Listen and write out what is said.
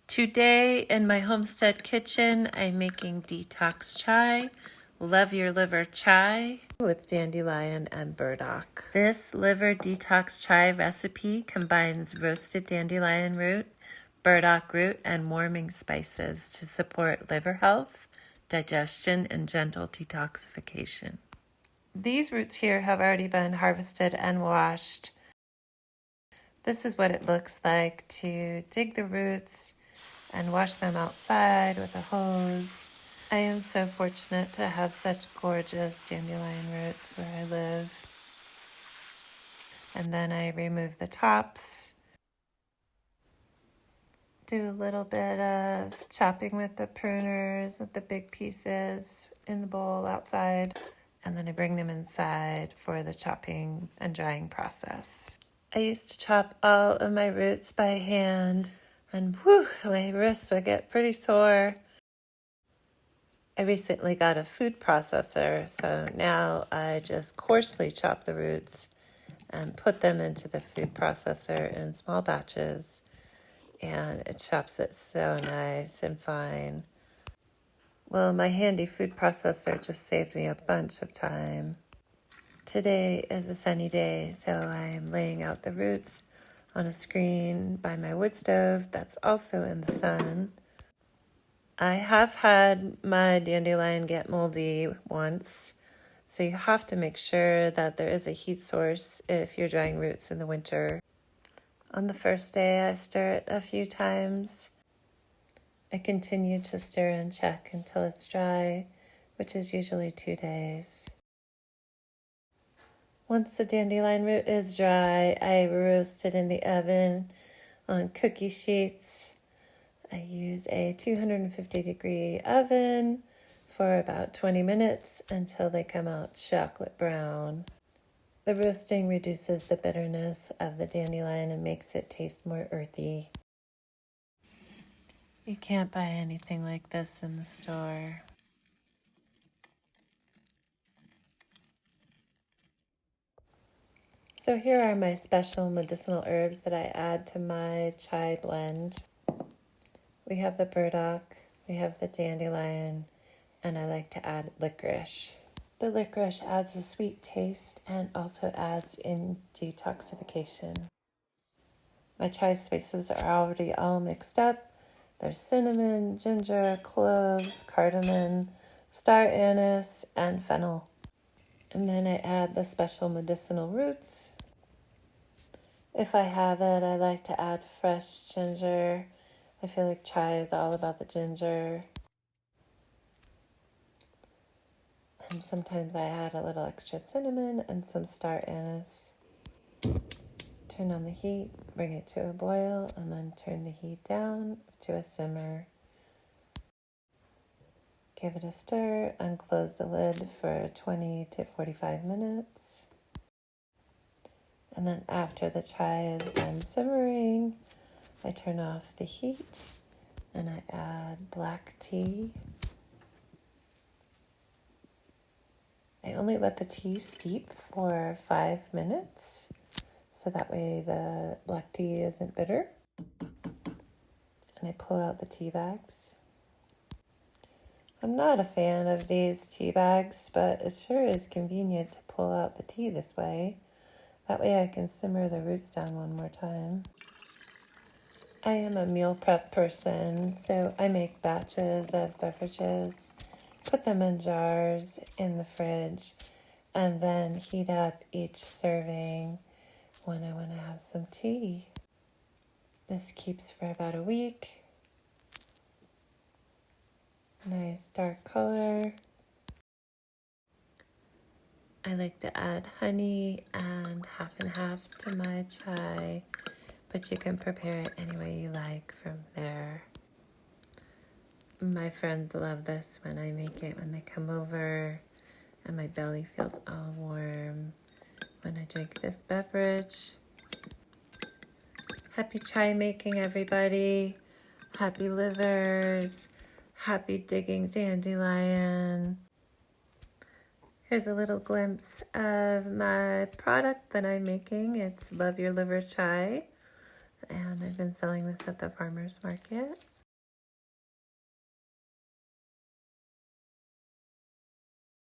Today in my homestead kitchen, I'm making detox chai, love your liver chai with dandelion and burdock. This liver detox chai recipe combines roasted dandelion root, burdock root, and warming spices to support liver health, digestion, and gentle detoxification. These roots here have already been harvested and washed. This is what it looks like to dig the roots and wash them outside with a hose. I am so fortunate to have such gorgeous dandelion roots where I live. And then I remove the tops, do a little bit of chopping with the pruners, with the big pieces in the bowl outside, and then I bring them inside for the chopping and drying process. I used to chop all of my roots by hand, and whew, my wrists would get pretty sore. I recently got a food processor, so now I just coarsely chop the roots and put them into the food processor in small batches, and it chops it so nice and fine. Well, my handy food processor just saved me a bunch of time. Today is a sunny day, so I'm laying out the roots on a screen by my wood stove that's also in the sun. I have had my dandelion get moldy once, so you have to make sure that there is a heat source if you're drying roots in the winter. On the first day, I stir it a few times. I continue to stir and check until it's dry, which is usually 2 days. Once the dandelion root is dry, I roast it in the oven on cookie sheets. I use a 250-degree oven for about 20 minutes until they come out chocolate brown. The roasting reduces the bitterness of the dandelion and makes it taste more earthy. You can't buy anything like this in the store. So here are my special medicinal herbs that I add to my chai blend. We have the burdock, we have the dandelion, and I like to add licorice. The licorice adds a sweet taste and also adds in detoxification. My chai spices are already all mixed up. There's cinnamon, ginger, cloves, cardamom, star anise, and fennel. And then I add the special medicinal roots. If I have it, I like to add fresh ginger. I feel like chai is all about the ginger. And sometimes I add a little extra cinnamon and some star anise. Turn on the heat, bring it to a boil, and then turn the heat down to a simmer. Give it a stir and close the lid for 20 to 45 minutes. And then after the chai is done simmering, I turn off the heat and I add black tea. I only let the tea steep for 5 minutes, so that way the black tea isn't bitter. And I pull out the tea bags. I'm not a fan of these tea bags, but it sure is convenient to pull out the tea this way. That way I can simmer the roots down one more time. I am a meal prep person, so I make batches of beverages, put them in jars in the fridge, and then heat up each serving when I want to have some tea. This keeps for about a week. Nice dark color. I like to add honey and half to my chai, but you can prepare it any way you like from there. My friends love this when I make it when they come over, and my belly feels all warm when I drink this beverage. Happy chai making, everybody. Happy livers. Happy digging dandelion. Here's a little glimpse of my product that I'm making. It's Love Your Liver Chai, and I've been selling this at the farmer's market.